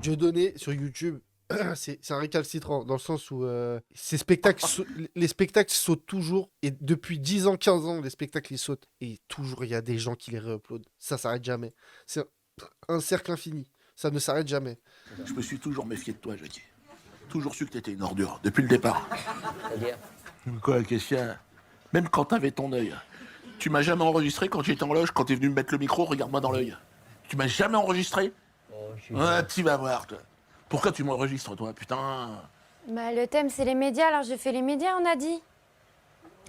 Dieudonné, sur YouTube, c'est un récalcitrant, dans le sens où les spectacles sautent toujours, et depuis 10 ans, 15 ans, les spectacles, ils sautent, et toujours, il y a des gens qui les réuploadent. Ça s'arrête jamais. C'est un cercle infini. Ça ne s'arrête jamais. Je me suis toujours méfié de toi, Jackie. Toujours su que t'étais une ordure, depuis le départ. C'est-à-dire ? Quoi, qu'est-ce qu'il y a ? Même quand t'avais ton œil. Tu m'as jamais enregistré quand j'étais en loge, quand t'es venu me mettre le micro, regarde-moi dans l'œil. Tu m'as jamais enregistré ? Ouais, tu vas voir, toi. Pourquoi tu m'enregistres, toi, putain ? Bah, le thème, c'est les médias, alors je fais les médias, on a dit.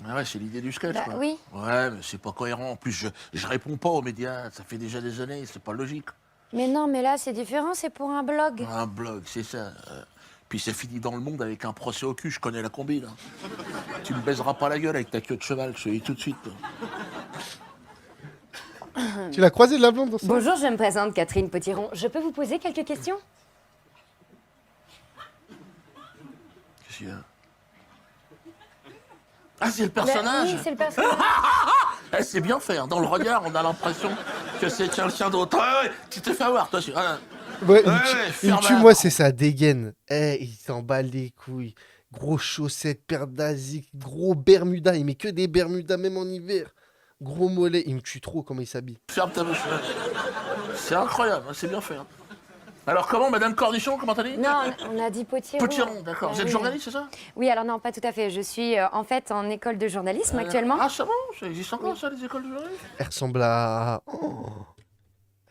Ah ouais, c'est l'idée du sketch, Bah, quoi. oui. Ouais, mais c'est pas cohérent. En plus, je réponds pas aux médias. Ça fait déjà des années, c'est pas logique. Mais non, mais là, c'est différent, c'est pour un blog. Un blog, c'est ça. Puis c'est fini dans le monde avec un procès au cul, je connais la combine. Tu me baiseras pas la gueule avec ta queue de cheval, je te le dis tout de suite. Tu l'as croisé de la blonde dans ça ? Bonjour, je me présente Catherine Potiron. Je peux vous poser quelques questions ? Qu'est-ce qu'il y a ? Ah, c'est le personnage. Oui, c'est le personnage. Eh, c'est bien fait, hein. Dans le regard, on a l'impression que c'est quelqu'un d'autre. Ouais, tu t'es fait avoir, toi. Ouais, Ouais, il me tue, ferme-la. moi, c'est sa dégaine. Eh, il s'emballe les couilles. Gros chaussettes, paire d'asiques, gros Bermuda. Il met que des Bermudas, même en hiver. Gros mollet. Il me tue trop comment il s'habille. Ferme ta bouche. C'est incroyable, hein, c'est bien fait. Hein. Alors, comment, Madame Cornichon, comment t'as dit ? Non, on a dit Potiron. Potiron, d'accord. Ah Vous êtes oui. journaliste, c'est ça ? Oui, alors non, pas tout à fait. Je suis en fait en école de journalisme actuellement. Ah, ça bon, ça existe encore, ça, les écoles de journalisme ? Elle ressemble à... Oh.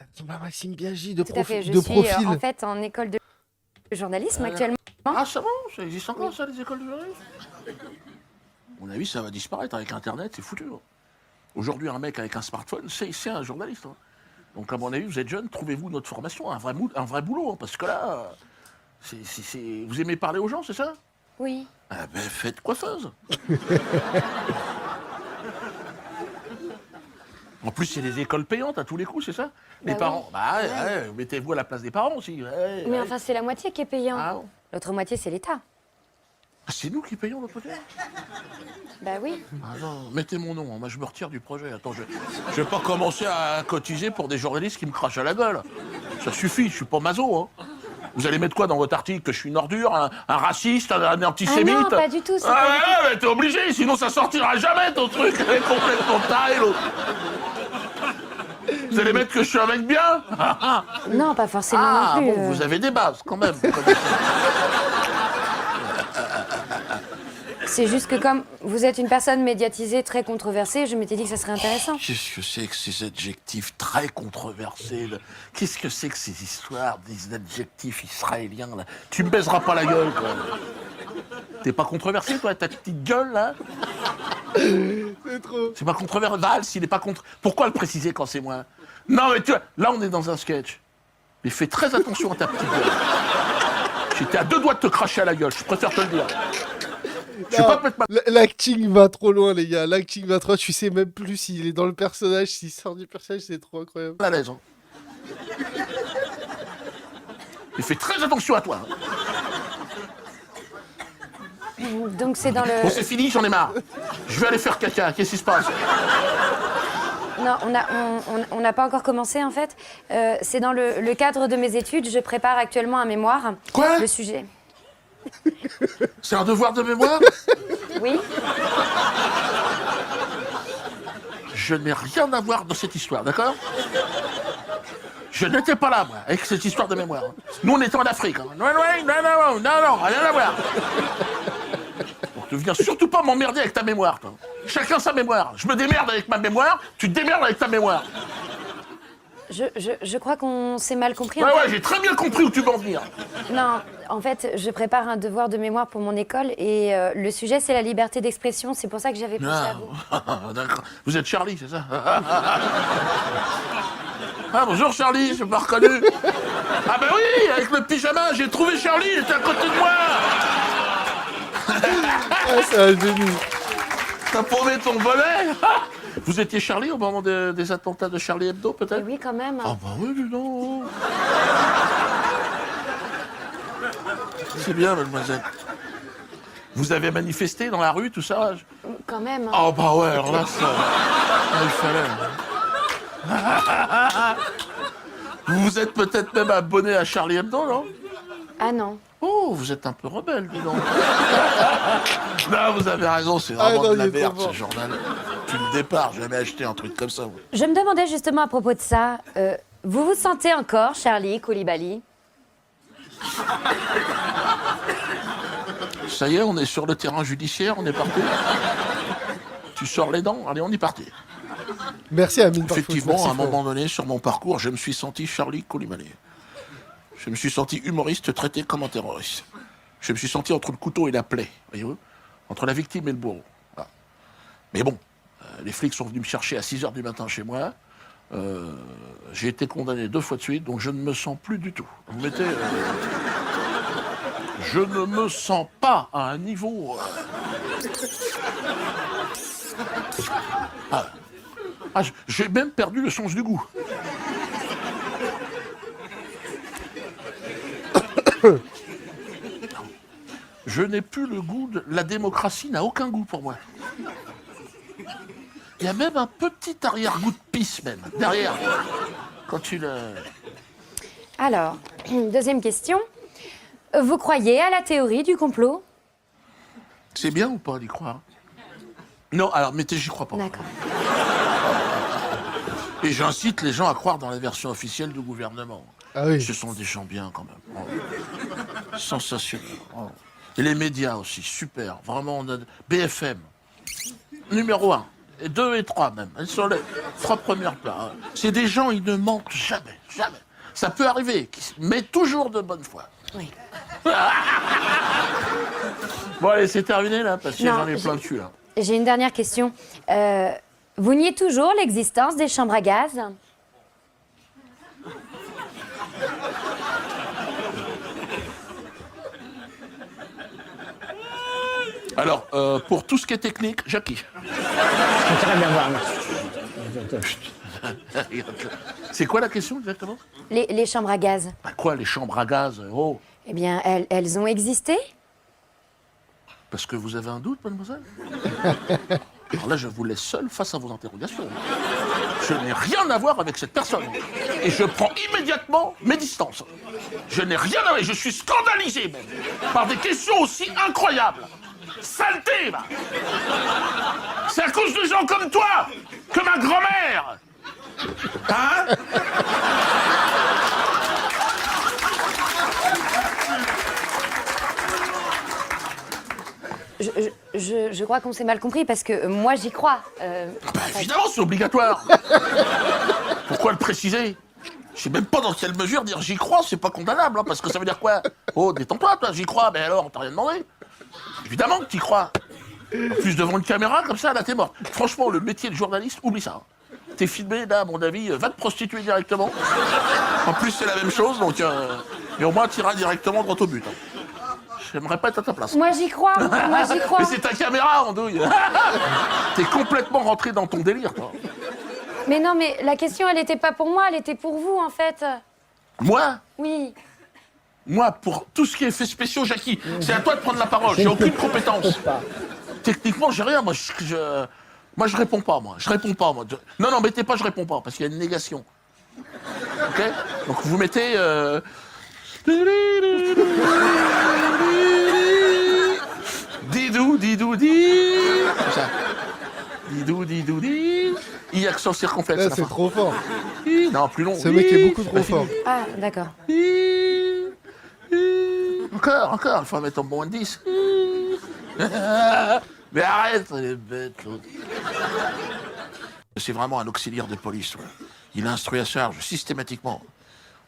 Elle ressemble à Maxime Biaggi de, Tout à fait. Je de suis profil. en fait en école de journalisme actuellement. Ah, ça bon, ça existe encore, ça, les écoles de journalisme ? À mon avis, ça va disparaître avec Internet, c'est foutu. Hein. Aujourd'hui, un mec avec un smartphone, c'est un journaliste. Hein. Donc, à mon avis, vous êtes jeune, trouvez-vous notre formation, un vrai boulot, hein, parce que là, vous aimez parler aux gens, c'est ça ? Oui. Ah ben, faites coiffeuse. En plus, c'est des écoles payantes à tous les coups, c'est ça ? Les Bah parents, oui. bah ouais, mettez-vous à la place des parents aussi. Ouais, Mais ouais. enfin, c'est la moitié qui est payant. Ah, bon. L'autre moitié, c'est l'État. Ah, c'est nous qui payons notre côté ? Bah oui. Ah non, mettez mon nom, hein. Moi je me retire du projet. Attends, je vais pas commencer à cotiser pour des journalistes qui me crachent à la gueule. Ça suffit, je suis pas maso. Hein. Vous allez mettre quoi dans votre article ? Que je suis une ordure, un raciste, un antisémite ? Ah non, pas du tout, c'est Ah pas du ouais, mais t'es obligé, sinon ça sortira jamais ton truc. Elle est complètement tarée, l'autre. Vous allez mettre que je suis un mec bien ? Non, pas forcément Ah non plus. bon, vous avez des bases quand même. C'est juste que comme vous êtes une personne médiatisée très controversée, je m'étais dit que ça serait intéressant. Qu'est-ce que c'est que ces adjectifs très controversés là ? Qu'est-ce que c'est que ces histoires, des adjectifs israéliens là ? Tu me baiseras pas la gueule, toi. T'es pas controversé, toi, ta petite gueule, là ? C'est trop. C'est pas controversé. Valls, il est pas contre. Pourquoi le préciser quand c'est moi ? Non, mais tu vois, là, on est dans un sketch. Mais fais très attention à ta petite gueule. J'étais à 2 doigts de te cracher à la gueule, je préfère te le dire. Je vais pas mettre ma... L'acting va trop loin, les gars. L'acting va trop. Tu sais même plus s'il est dans le personnage, s'il sort du personnage. C'est trop incroyable. à l'aise. Hein. Mais fais très attention à toi. Hein. Donc c'est dans le... Bon, c'est fini, j'en ai marre. Je vais aller faire caca. Qu'est-ce qui se passe ? Non, on n'a pas encore commencé en fait. C'est dans le cadre de mes études. Je prépare actuellement un mémoire. Quoi ? Le sujet. C'est un devoir de mémoire ? Oui. Je n'ai rien à voir dans cette histoire, d'accord ? Je n'étais pas là, moi, avec cette histoire de mémoire. Nous, on était en Afrique. Hein. Non, rien à voir. Donc, ne viens surtout pas m'emmerder avec ta mémoire, toi. Chacun sa mémoire. Je me démerde avec ma mémoire, tu te démerdes avec ta mémoire. Je crois qu'on s'est mal compris. Ouais, en fait. ouais, j'ai très bien compris où tu veux en venir. Non, en fait, je prépare un devoir de mémoire pour mon école et le sujet, c'est la liberté d'expression. C'est pour ça que j'avais pensé à vous. D'accord. Vous êtes Charlie, c'est ça ? Ah, bonjour Charlie, je m'ai reconnu. Ah ben oui, avec le pyjama, j'ai trouvé Charlie, il était à côté de moi. Ah, c'est un génie. T'as paumé ton bonnet. Vous étiez Charlie au moment des attentats de Charlie Hebdo, Et peut-être ? oui, quand même. Ah bah oui, dis donc. C'est bien, mademoiselle. Vous avez manifesté dans la rue, tout ça ? Quand même. Ah bah ouais, alors là, ça... il fallait... Vous vous êtes peut-être même abonné à Charlie Hebdo, non? Ah non. Oh, vous êtes un peu rebelle, dis donc. Non, vous avez raison, c'est Ah vraiment non, de la il est trop merde, ce fort. journal. Depuis le départ, j'ai jamais acheté un truc comme ça. moi. Je me demandais justement à propos de ça, vous vous sentez encore Charlie Coulibaly? Ça y est, on est sur le terrain judiciaire, on est parti. Tu sors les dents, allez, on est parti. Merci Amine Barfouz, Effectivement, merci, à un frère. moment donné, sur mon parcours, je me suis senti Charlie Coulibaly. Je me suis senti humoriste traité comme un terroriste. Je me suis senti entre le couteau et la plaie, voyez-vous, entre la victime et le bourreau. Voilà. Mais bon, les flics sont venus me chercher à 6h du matin chez moi. J'ai été condamné 2 fois de suite, donc je ne me sens plus du tout. Vous mettez... je ne me sens pas à un niveau... j'ai même perdu le sens du goût. Je n'ai plus le goût de... La démocratie n'a aucun goût pour moi. Il y a même un petit arrière-goût de pisse, même, derrière. Quand tu le... Alors, deuxième question. Vous croyez à la théorie du complot? C'est bien ou pas d'y croire? Non, alors, mais j'y crois pas. D'accord. Et j'incite les gens à croire dans la version officielle du gouvernement. Ah oui. Ce sont des gens bien, quand même. Oh. Sensationnel. Oh. Et les médias aussi, super. Vraiment, on a... BFM, numéro 1. Et 2 et 3 même. Elles sont les 3 premières places. C'est des gens, ils ne mentent jamais, jamais. Ça peut arriver, mais toujours de bonne foi. Oui. Bon, allez, c'est terminé, là, parce que Non, j'en ai plein de cul, là. J'ai une dernière question. Vous niez toujours l'existence des chambres à gaz? Alors, pour tout ce qui est technique, Jackie. Très bien voir, merci. C'est quoi la question, exactement? Les chambres à gaz. Bah quoi, les chambres à gaz? Oh, Eh bien, elles ont existé? parce que vous avez un doute, mademoiselle? Alors là, je vous laisse seul face à vos interrogations. Je n'ai rien à voir avec cette personne. Et je prends immédiatement mes distances. Je n'ai rien à voir, et je suis scandalisé même, par des questions aussi incroyables. Saleté, va! C'est à cause de gens comme toi que ma grand-mère... Hein? Je crois qu'on s'est mal compris parce que moi j'y crois. Bah évidemment, c'est obligatoire. Pourquoi le préciser? Je sais même pas dans quelle mesure dire j'y crois, c'est pas condamnable, hein, parce que ça veut dire quoi? Oh, détends-toi, toi, j'y crois, mais alors, on t'a rien demandé. Évidemment que t'y crois. En plus, devant une caméra, comme ça, là, t'es mort. Franchement, le métier de journaliste, oublie ça. T'es filmé, là, à mon avis, va te prostituer directement. En plus, c'est la même chose, donc... mais au moins, t'iras directement droit au but. Hein. J'aimerais pas être à ta place. Moi j'y crois, moi j'y crois. Mais c'est ta caméra, Andouille. T'es complètement rentré dans ton délire, toi. Mais non, mais la question elle était pas pour moi, elle était pour vous en fait. Moi, Oui. pour tout ce qui est effets spéciaux, Jackie, c'est à toi de prendre la parole. J'ai aucune compétence. Techniquement, j'ai rien. Moi, je réponds pas, moi. Je réponds pas, moi. Non, mettez pas, je réponds pas, parce qu'il y a une négation. Ok? Donc, vous mettez... Didou, didou, di. Comme ça. Didou, didou, di. I, accent circonflexe. à Là, la c'est fin. trop fort. I, non, plus long. Ce mec est I, beaucoup c'est trop pas fini. fort. Ah, d'accord. I. Encore, il faut mettre en moins de 10. Mais arrête, elle est bête, l'autre. C'est vraiment un auxiliaire de police, ouais. Il instruit à charge systématiquement.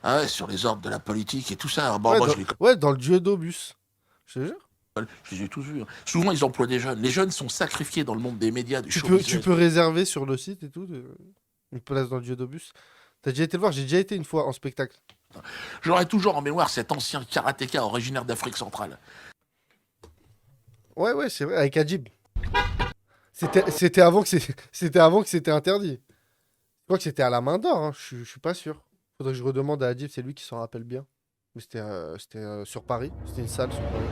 Ah ouais, sur les ordres de la politique et tout ça. Bon, Ouais, moi, ouais, dans le diodobus. Je te jure. je les ai tous vus. Hein. Souvent, ils emploient des jeunes. Les jeunes sont sacrifiés dans le monde des médias, du Tu show peux, business. tu peux réserver sur le site et tout, une place dans le diodobus. T'as déjà été le voir? J'ai déjà été une fois en spectacle. J'aurai toujours en mémoire cet ancien karatéka originaire d'Afrique centrale. Ouais, c'est vrai, avec Adjib. C'était avant que c'était interdit. Je crois que c'était à la main d'or, hein. Je suis pas sûr. Faudrait que je redemande à Adjib, c'est lui qui s'en rappelle bien. Mais c'était sur Paris, c'était une salle sur Paris.